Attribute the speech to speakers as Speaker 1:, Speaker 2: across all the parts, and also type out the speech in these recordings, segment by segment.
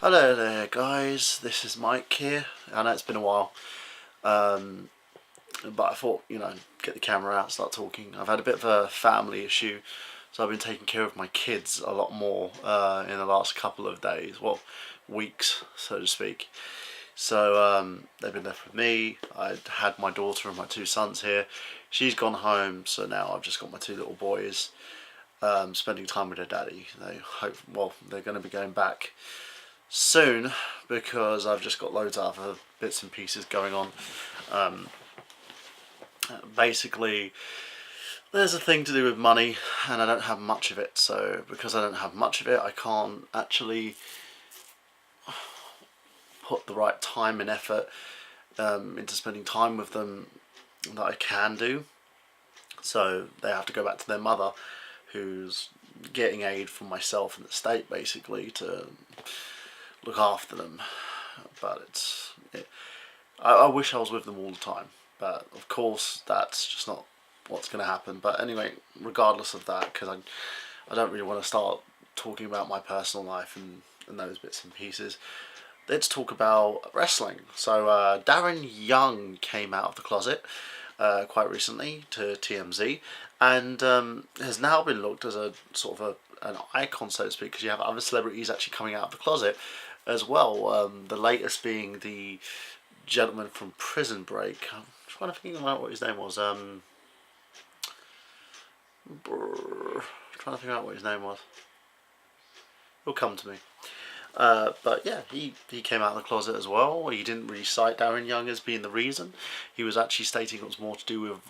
Speaker 1: Hello there guys, this is Mike here. I know it's been a while, but I thought, get the camera out, start talking. I've had a bit of a family issue, so I've been taking care of my kids a lot more in the last couple of days, well, weeks, so to speak. So they've been left with me. I had my daughter and my two sons here. She's gone home, so now I've just got my two little boys spending time with their daddy. They're going to be going back soon because I've just got loads of other bits and pieces going on. Basically, there's a thing to do with money and I don't have much of it, so because I don't have much of it I can't actually put the right time and effort into spending time with them that I can do. So they have to go back to their mother, who's getting aid from myself and the state basically to look after them. But I wish I was with them all the time, but of course that's just not what's going to happen. But anyway, regardless of that, because I don't really want to start talking about my personal life and those bits and pieces, let's talk about wrestling. So Darren Young came out of the closet quite recently to TMZ, and has now been looked as a sort of an icon, so to speak, because you have other celebrities actually coming out of the closet as well. The latest being the gentleman from Prison Break. I'm trying to think about what his name was. Trying to figure out what his name was. It'll come to me. But yeah, he came out of the closet as well. He didn't really cite Darren Young as being the reason. He was actually stating it was more to do with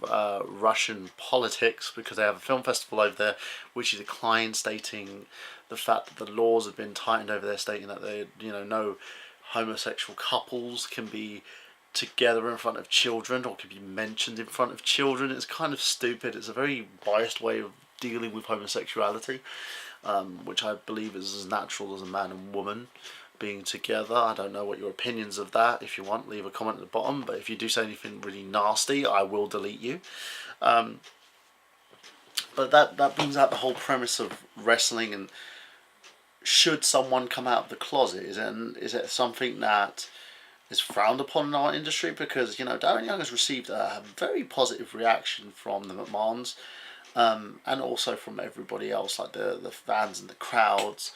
Speaker 1: Russian politics, because they have a film festival over there, which he declined, stating the fact that the laws have been tightened over there, stating that no homosexual couples can be together in front of children or can be mentioned in front of children. It's kind of stupid. It's a very biased way of dealing with homosexuality. Which I believe is as natural as a man and woman being together. I don't know what your opinions of that. If you want, leave a comment at the bottom, but if you do say anything really nasty, I will delete you. But that brings out the whole premise of wrestling. And should someone come out of the closet? Is it something that is frowned upon in our industry? Because Darren Young has received a very positive reaction from the McMahons. And also from everybody else, like the fans and the crowds,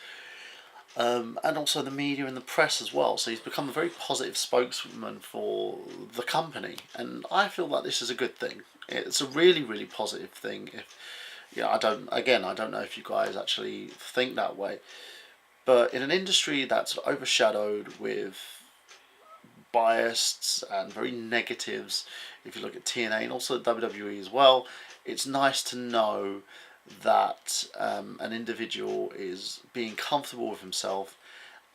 Speaker 1: and also the media and the press as well. So he's become a very positive spokesman for the company, and I feel that this is a good thing. It's a really, really positive thing. I don't know if you guys actually think that way, but in an industry that's overshadowed with biased and very negatives, if you look at TNA and also WWE as well, it's nice to know that an individual is being comfortable with himself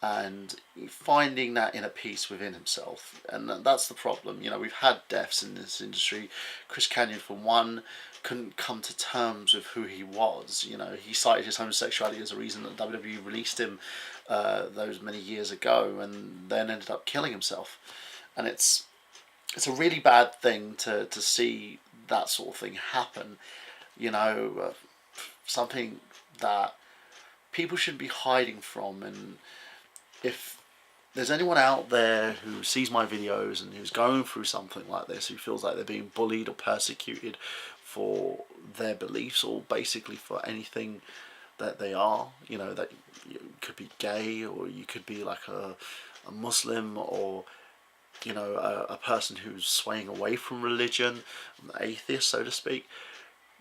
Speaker 1: and finding that inner peace within himself. And that's the problem. We've had deaths in this industry. Chris Kanyon, for one, couldn't come to terms with who he was. He cited his homosexuality as a reason that WWE released him those many years ago, and then ended up killing himself. And it's a really bad thing to see that sort of thing happen. Something that people should be hiding from. And if there's anyone out there who sees my videos and who's going through something like this, who feels like they're being bullied or persecuted for their beliefs, or basically for anything that they are, that you could be gay, or you could be like a Muslim, or a person who's swaying away from religion, an atheist, so to speak,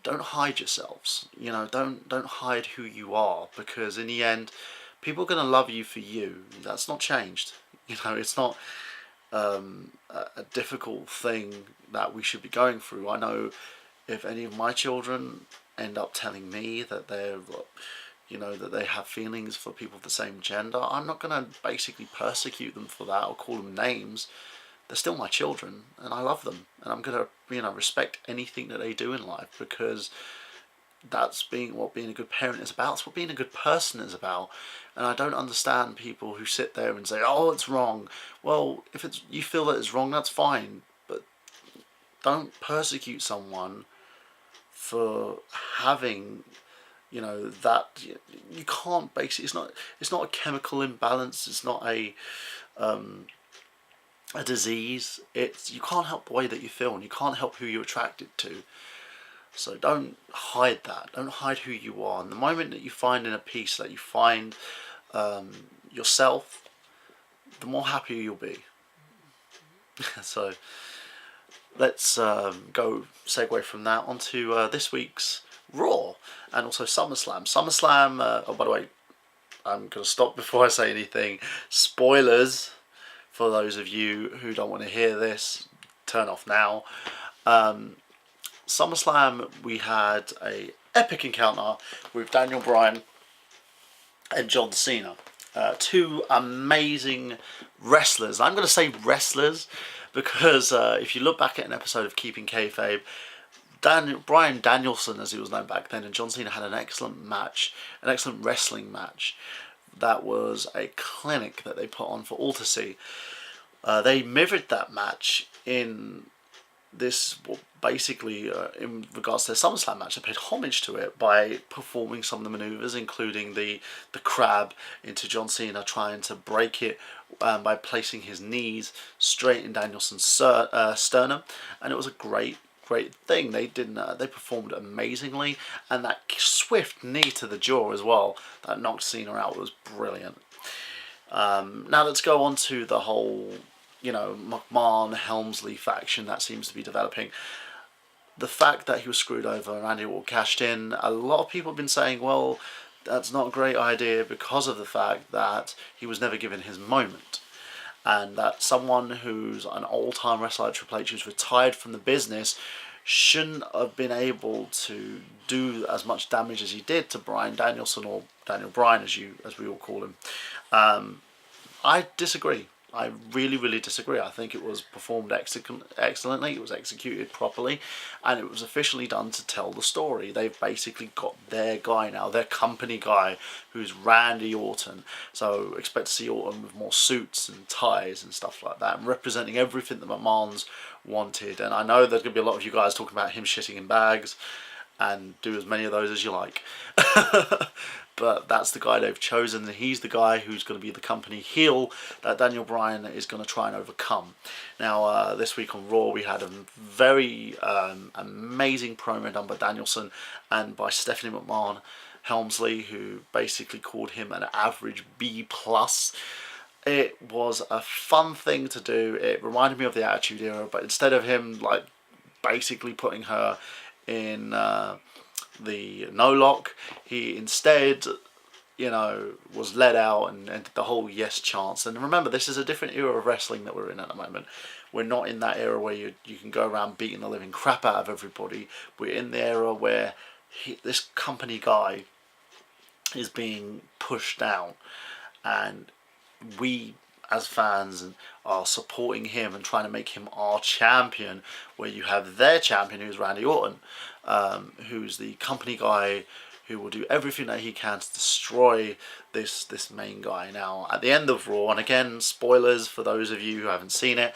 Speaker 1: don't hide yourselves. Don't hide who you are, because in the end, people are going to love you for you. That's not changed. It's not a difficult thing that we should be going through. I know if any of my children end up telling me that that they have feelings for people of the same gender, I'm not going to basically persecute them for that or call them names. They're still my children, and I love them, and I'm going to respect anything that they do in life, because that's what being a good parent is about. It's what being a good person is about. And I don't understand people who sit there and say, oh, it's wrong. Well, if you feel that it's wrong, that's fine, but don't persecute someone for having you know, that you can't basically, it's not a chemical imbalance, it's not a disease. It's, you can't help the way that you feel, and you can't help who you're attracted to. So don't hide that. Don't hide who you are. And the moment that you find in a piece that you find yourself, the more happy you'll be. So let's go segue from that onto this week's Raw and also SummerSlam. SummerSlam, oh, by the way, I'm going to stop before I say anything. Spoilers for those of you who don't want to hear this, turn off now. SummerSlam, we had a epic encounter with Daniel Bryan and John Cena. Two amazing wrestlers. I'm going to say wrestlers because if you look back at an episode of Keeping Kayfabe, Bryan Danielson, as he was known back then, and John Cena had an excellent match, an excellent wrestling match. That was a clinic that they put on for all to see. They mirrored that match in this, well, basically in regards to their SummerSlam match. They paid homage to it by performing some of the maneuvers, including the crab into John Cena, trying to break it by placing his knees straight in Danielson's sternum, and it was a great thing. They performed amazingly, and that swift knee to the jaw as well that knocked Cena out was brilliant. Now let's go on to the whole, you know, McMahon Helmsley faction that seems to be developing. The fact that he was screwed over and Randy Orton cashed in, a lot of people have been saying, well, that's not a great idea because of the fact that he was never given his moment. And that someone who's an old-time wrestler like Triple H, who's retired from the business, shouldn't have been able to do as much damage as he did to Bryan Danielson, or Daniel Bryan as we all call him. I disagree. I really disagree. I think it was performed excellently, it was executed properly, and it was officially done to tell the story. They've basically got their guy now, their company guy, who's Randy Orton. So expect to see Orton with more suits and ties and stuff like that, and representing everything that McMahon's wanted. And I know there's going to be a lot of you guys talking about him shitting in bags, and do as many of those as you like. But that's the guy they've chosen, and he's the guy who's going to be the company heel that Daniel Bryan is going to try and overcome. Now, this week on Raw, we had a very amazing promo done by Danielson and by Stephanie McMahon Helmsley, who basically called him an average B+. It was a fun thing to do. It reminded me of the Attitude Era, but instead of him like basically putting her in the no lock, he instead, you know, was let out and did the whole yes chance. And remember, this is a different era of wrestling that we're in at the moment. We're not in that era where you can go around beating the living crap out of everybody. We're in the era where this company guy is being pushed down, and we as fans are supporting him and trying to make him our champion, where you have their champion, who's Randy Orton, who's the company guy who will do everything that he can to destroy this main guy. Now, at the end of Raw, and again, spoilers for those of you who haven't seen it,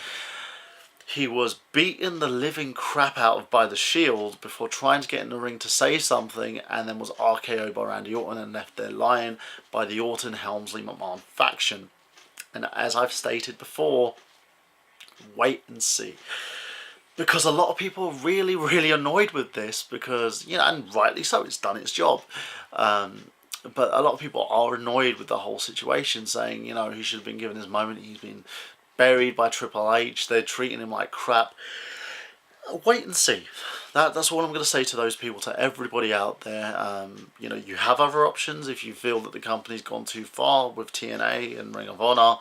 Speaker 1: he was beaten the living crap out of by the Shield before trying to get in the ring to say something, and then was RKO'd by Randy Orton and left there lying by the Orton, Helmsley, McMahon faction. And as I've stated before, wait and see. Because a lot of people are really annoyed with this, because, you know, and rightly so, it's done its job. But a lot of people are annoyed with the whole situation, saying, you know, he should have been given his moment. He's been buried by Triple H. They're treating him like crap. Wait and see. That's all I'm going to say to those people, to everybody out there. You know, you have other options if you feel that the company's gone too far with TNA and Ring of Honor.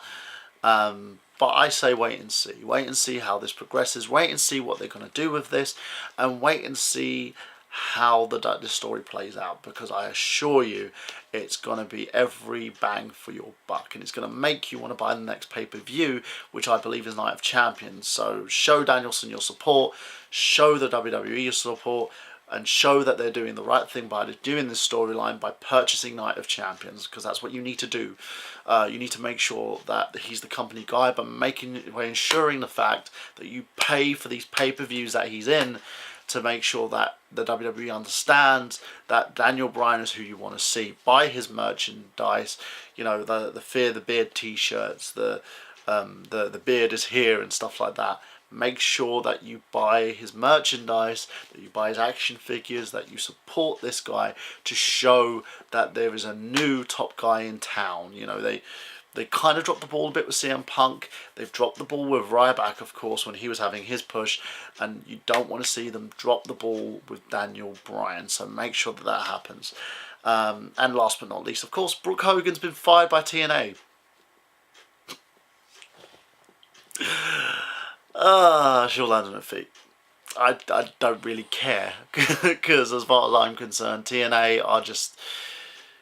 Speaker 1: But I say wait and see. Wait and see how this progresses. Wait and see what they're going to do with this. And wait and see how the story plays out. Because I assure you, it's going to be every bang for your buck. And it's going to make you want to buy the next pay-per-view, which I believe is Night of Champions. So show Danielson your support. Show the WWE your support. And show that they're doing the right thing by doing this storyline, by purchasing Night of Champions, because that's what you need to do. You need to make sure that he's the company guy, by ensuring the fact that you pay for these pay-per-views that he's in, to make sure that the WWE understands that Daniel Bryan is who you want to see. Buy his merchandise, you know, the Fear the Beard t-shirts, the beard is here and stuff like that. Make sure that you buy his merchandise, that you buy his action figures, that you support this guy to show that there is a new top guy in town. You know, they kind of dropped the ball a bit with CM Punk. They've dropped the ball with Ryback, of course, when he was having his push. And you don't want to see them drop the ball with Daniel Bryan. So make sure that that happens. And last but not least, of course, Brooke Hogan's been fired by TNA. She'll land on her feet. I don't really care. Because as far as I'm concerned, TNA are just...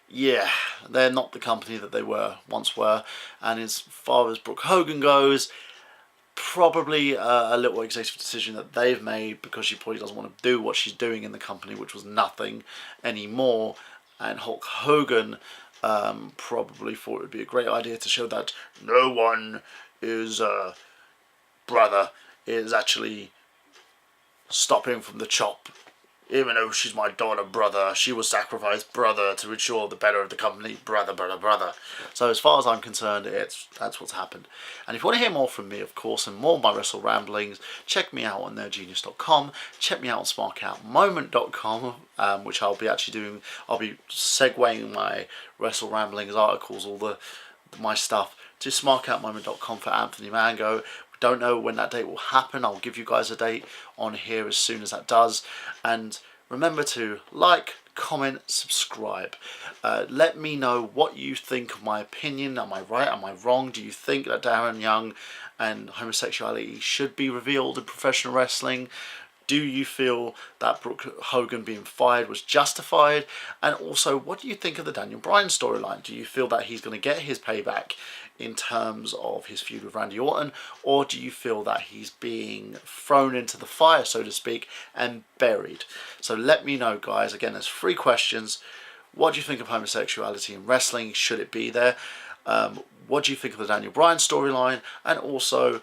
Speaker 1: yeah, they're not the company that they once were. And as far as Brooke Hogan goes, probably a little executive decision that they've made, because she probably doesn't want to do what she's doing in the company, which was nothing anymore. And Hulk Hogan probably thought it would be a great idea to show that no one is brother is actually stopping from the chop. Even though she's my daughter, brother, she was sacrificed, brother, to ensure the better of the company, brother, brother, brother. So as far as I'm concerned, that's what's happened. And if you want to hear more from me, of course, and more of my Wrestle Ramblings, check me out on nerdgenius.com. Check me out on smarkoutmoment.com, which I'll be actually doing. I'll be segueing my Wrestle Ramblings articles, all my stuff, to smarkoutmoment.com for Anthony Mango. Don't know when that date will happen. I'll give you guys a date on here as soon as that does. And remember to like, comment, subscribe. Let me know what you think of my opinion. Am I right? Am I wrong? Do you think that Darren Young and homosexuality should be revealed in professional wrestling? Do you feel that Brooke Hogan being fired was justified? And also, what do you think of the Daniel Bryan storyline? Do you feel that he's going to get his payback in terms of his feud with Randy Orton? Or do you feel that he's being thrown into the fire, so to speak, and buried? So let me know, guys. Again, there's 3 questions. What do you think of homosexuality in wrestling? Should it be there? What do you think of the Daniel Bryan storyline? And also,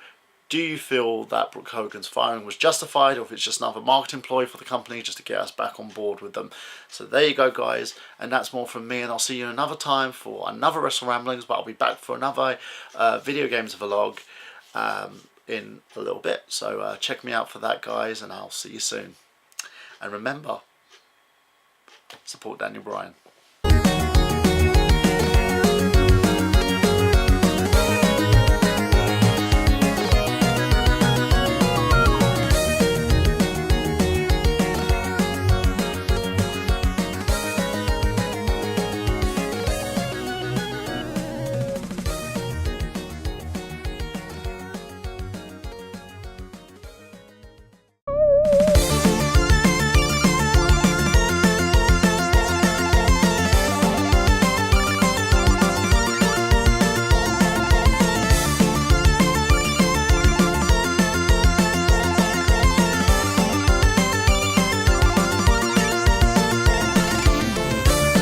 Speaker 1: do you feel that Brooke Hogan's firing was justified, or if it's just another marketing ploy for the company just to get us back on board with them? So there you go, guys, and that's more from me, and I'll see you another time for another Wrestle Ramblings, but I'll be back for another video games vlog in a little bit. So check me out for that, guys, and I'll see you soon. And remember, support Daniel Bryan.